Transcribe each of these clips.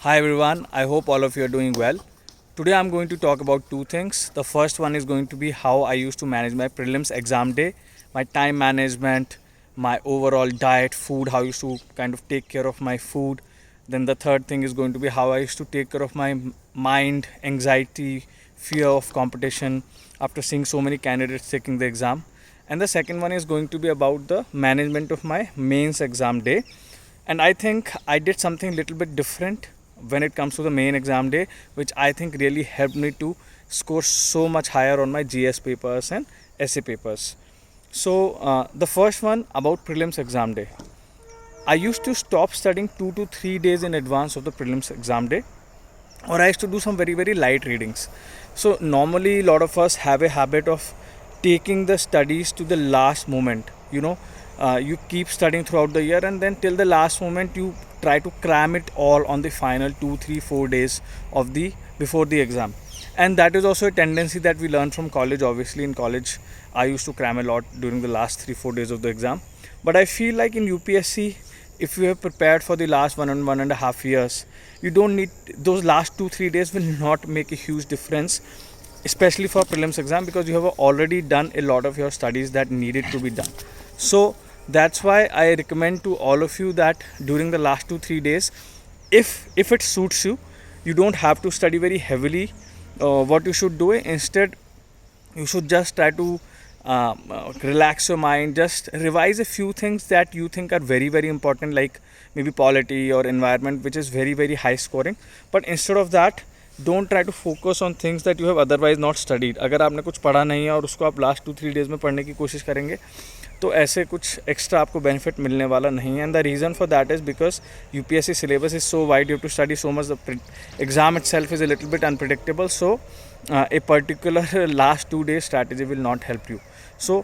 Hi everyone, I hope all of you are doing well. Today I'm going to talk about two things. The first one is going to be how I used to manage my prelims exam day, my time management, my overall diet, food, how I used to kind of take care of my food. Then the third thing is going to be how I used to take care of my mind, anxiety, fear of competition after seeing so many candidates taking the exam. And the second one is going to be about the management of my mains exam day. And I think I did something little bit different when it comes to the main exam day, which I think really helped me to score so much higher on my GS papers and essay papers. So the first one about prelims exam day. I used to stop studying 2 to 3 days in advance of the prelims exam day, or I used to do some very light readings. So normally a lot of us have a habit of taking the studies to the last moment. You keep studying throughout the year, and then till the last moment you try to cram it all on the final 2 3 4 days of the before the exam. And that is also a tendency that we learn from college. Obviously in college I used to cram a lot during the last 3 4 days of the exam, but I feel like in UPSC, if you have prepared for the last 1 and 1.5 years, you don't need those last 2 3 days will not make a huge difference, especially for prelims exam, because you have already done a lot of your studies that needed to be done. So that's why I recommend to all of you that during the last 2 3 days, if it suits you, you don't have to study very heavily. What you should do instead, you should just try to relax your mind, just revise a few things that you think are very important, like maybe polity or environment, which is very high scoring. But instead of that, don't try to focus on things that you have otherwise not studied. अगर आपने कुछ पढ़ा नहीं है और उसको आप last 2 3 days में पढ़ने की कोशिश करेंगे, तो ऐसे कुछ एक्स्ट्रा आपको बेनिफिट मिलने वाला नहीं है. And the reason for that is because UPSC syllabus is so wide, you to study so much. The exam itself is a little bit unpredictable, so a particular last 2 days strategy will not help you. So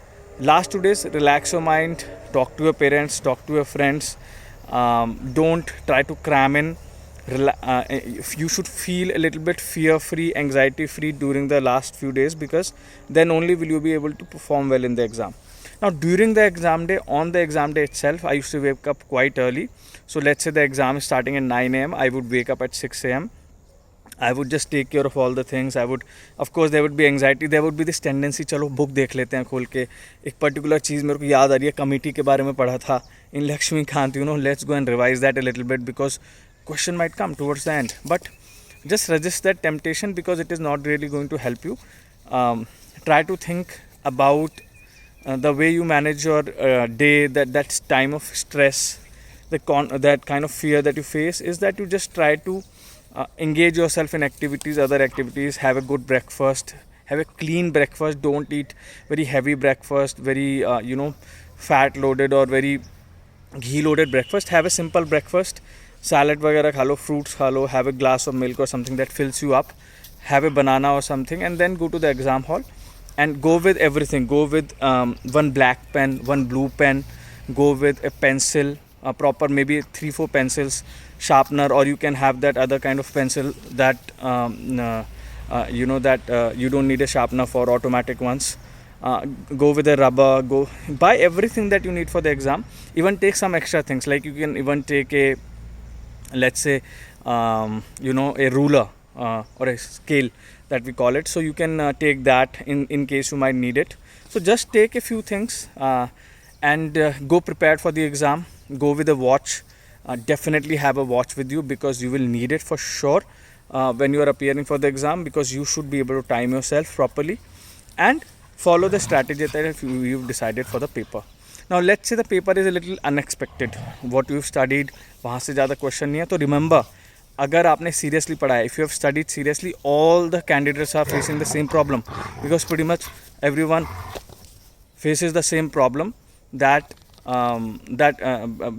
last 2 days, relax your mind, talk to your parents, talk to your friends. Don't try to cram in. You should feel a little bit fear free, anxiety free during the last few days, because then only will you be able to perform well in the exam. Now during the exam day, on the exam day itself, I used to wake up quite early. So let's say the exam is starting at 9 a.m. I would wake up at 6 a.m. I would just take care of all the things. Of course there would be anxiety, there would be this tendency, चलो book देख लेते हैं खोल के. एक particular चीज़ मेरे को याद आ रही है, कमेटी के बारे में पढ़ा था in Laxmikanth. Let's go and revise that a little bit, because question might come towards the end. But just resist that temptation, because it is not really going to help you. Try to think about the way you manage your day, that time of stress, that kind of fear that you face, is that you just try to engage yourself in other activities. Have a good breakfast, have a clean breakfast. Don't eat very heavy breakfast, very fat loaded or very ghee loaded breakfast. Have a simple breakfast, salad वगैरह खा लो, fruits खा लो, have a glass of milk or something that fills you up, have a banana or something, and then go to the exam hall and go with everything. Go with one black pen, one blue pen, go with a pencil, proper maybe 3 4 pencils, sharpener, or you can have that other kind of pencil that you don't need a sharpener for, automatic ones. Go with a rubber, go buy everything that you need for the exam. Even take some extra things, like you can even take a, let's say a ruler or a scale that we call it, so you can take that in case you might need it. So just take a few things and go prepared for the exam. Go with a watch. Definitely have a watch with you, because you will need it for sure when you are appearing for the exam, because you should be able to time yourself properly and follow the strategy that you've decided for the paper. Now let's say the paper is a little unexpected. What you've studied, वहाँ से ज़्यादा question नहीं है, तो remember, अगर आपने seriously पढ़ा है, if you have studied seriously, all the candidates are facing the same problem, because pretty much everyone faces the same problem,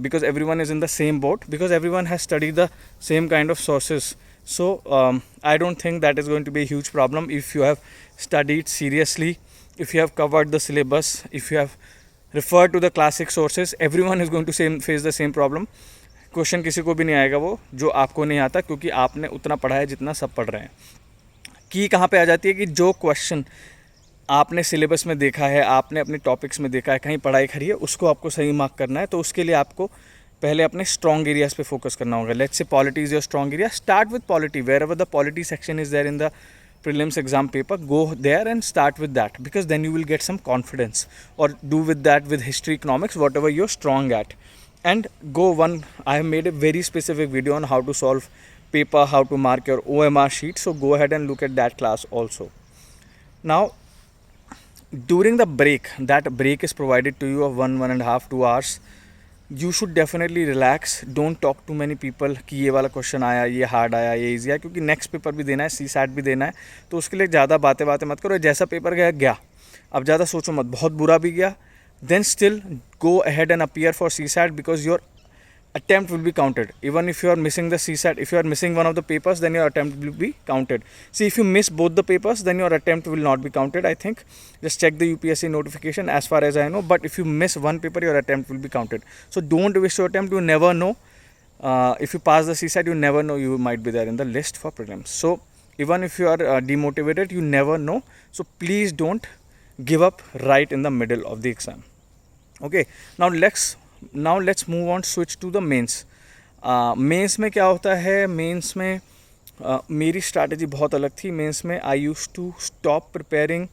because everyone is in the same boat, because everyone has studied the same kind of sources. So I don't think that is going to be a huge problem. If you have studied seriously, if you have covered the syllabus, if you have referred to the classic sources, everyone is going to face the same problem. Question किसी को भी नहीं आएगा वो जो आपको नहीं आता, क्योंकि आपने उतना पढ़ा है जितना सब पढ़ रहे हैं. की कहाँ पे आ जाती है कि जो क्वेश्चन आपने सिलेबस में देखा है, आपने अपने टॉपिक्स में देखा है, कहीं पढ़ाई करी है, उसको आपको सही मार्क करना है. तो उसके लिए आपको पहले अपने स्ट्रॉन्ग एरियाज पे फोकस करना होगा. Let's say polity is your strong area, start with polity. Wherever the polity section is there in the prelims exam paper, go there and start with that, because then you will get some confidence. Or do with that with history, economics, whatever you're strong at, and go one. I have made a very specific video on how to solve paper, how to mark your OMR sheet, so go ahead and look at that class also. Now during the break, that break is provided to you of 1.5 2 hours. You should definitely relax. Don't talk to many people कि ये वाला question आया, ये hard आया, ये easy आया, क्योंकि next paper भी देना है, CSAT भी देना है, तो उसके लिए ज़्यादा बातें मत करो. जैसा पेपर गया गया, अब ज़्यादा सोचो मत. बहुत बुरा भी गया, then still go ahead and appear for CSAT, because your attempt will be counted. Even if you are missing the CSAT, if you are missing one of the papers, then your attempt will be counted. See, if you miss both the papers, then your attempt will not be counted, I think. Just check the UPSC notification, as far as I know. But if you miss one paper, your attempt will be counted. So don't waste your attempt. You never know. If you pass the CSAT, you never know, you might be there in the list for prelims. So even if you are demotivated, you never know. So please don't give up right in the middle of the exam. Okay, now let's move on, switch to the mains. Mains में क्या होता है? Mains में मेरी strategy बहुत अलग थी. Mains में I use to stop preparing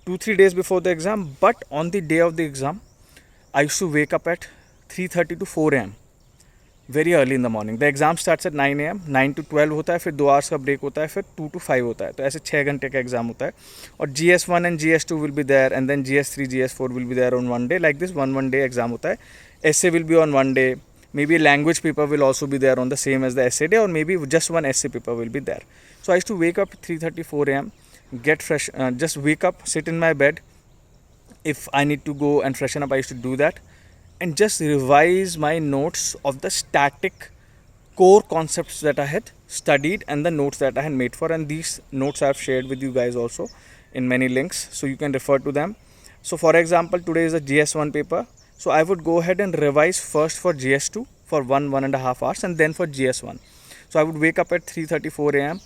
2-3 days before the exam, but on the day of the exam I used to wake up at 3:30 to 4 a.m. very early in the morning. The exam starts at 9 a.m. 9 to 12 होता है, फिर 2 hours का break होता है, फिर 2 to 5 होता है. तो ऐसे 6 घंटे का एग्जाम होता है. और GS1 and GS2 will be there, and then GS3 GS4 will be there on one day. Like this, one day exam होता है. Essay will be on one day. Maybe language paper will also be there on the same as the essay day, or maybe just one essay paper will be there. So I used to wake up 3:30 4 a.m. get fresh, just wake up, sit in my bed. If I need to go and freshen up, I used to do that, and just revise my notes of the static core concepts that I had studied and the notes that I had made for. And these notes I have shared with you guys also in many links, so you can refer to them. So for example, today is a GS1 paper. So I would go ahead and revise first for GS2 for 1.5 hours, and then for GS1. So I would wake up at 3:30 4 a.m.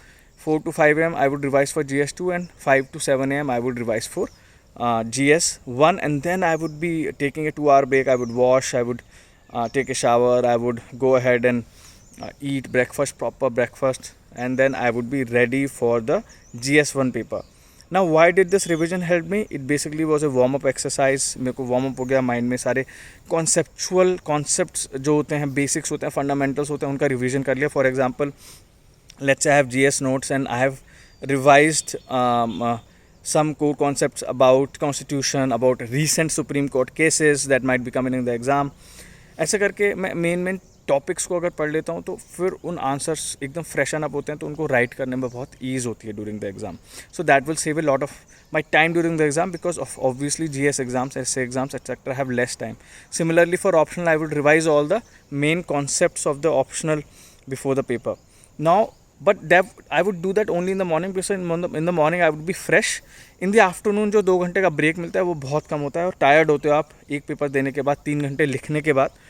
4 to 5 a.m. I would revise for GS2, and 5 to 7 a.m. I would revise for GS1. And then I would be taking a 2-hour break. I would wash, I would take a shower, I would go ahead and eat breakfast, proper breakfast, and then I would be ready for the GS1 paper. Now why did this revision help me? It basically was a warm up exercise. मेरे को warm up हो गया, mind में सारे conceptual concepts जो होते हैं, basics होते हैं, फंडामेंटल्स होते हैं, उनका रिविजन कर लिया. For example, let's say I have GS notes and I have revised some core concepts about constitution, about recent Supreme Court cases that might be coming in the exam. ऐसे करके मैं main topics को अगर पढ़ लेता हूँ, तो फिर उन आंसर्स एकदम फ्रेशन अप होते हैं, तो उनको राइट करने में बहुत ईज होती है during the exam. So that will save a lot of my time during the exam, because of obviously GS exams, essay exams, etc. have less time. Similarly for optional, I would revise all the main concepts of the optional before the paper. Now, but that I would do that only in the morning, because in the morning I would be fresh. In the afternoon जो 2 घंटे का break मिलता है, वो बहुत कम होता है, और टायर्ड होते हो आप एक पेपर देने के बाद, 3 घंटे लिखने के बाद.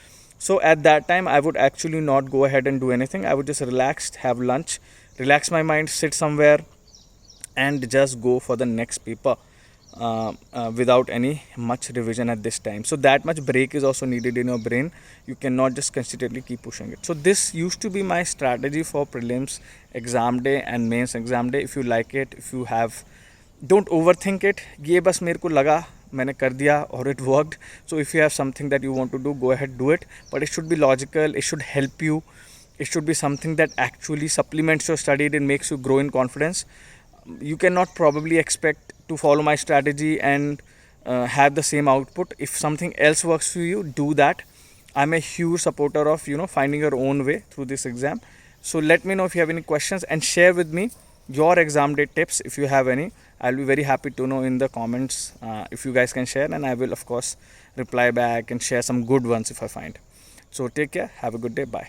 So at that time, I would actually not go ahead and do anything. I would just relax, have lunch, relax my mind, sit somewhere, and just go for the next paper without any much revision at this time. So that much break is also needed in your brain. You cannot just consistently keep pushing it. So this used to be my strategy for prelims exam day and mains exam day. If you like it, if you have, don't overthink it. ये बस मेरे को लगा, मैंने कर दिया, और it worked. So if you have something that you want to do, go ahead, do it. But it should be logical, it should help you, it should be something that actually supplements your study and makes you grow in confidence. You cannot probably expect to follow my strategy and have the same output. If something else works for you, do that. I'm a huge supporter of, finding your own way through this exam. So let me know if you have any questions, and share with me your exam day tips if you have any. I'll be very happy to know in the comments if you guys can share, and I will of course reply back and share some good ones if I find. So take care, have a good day, bye.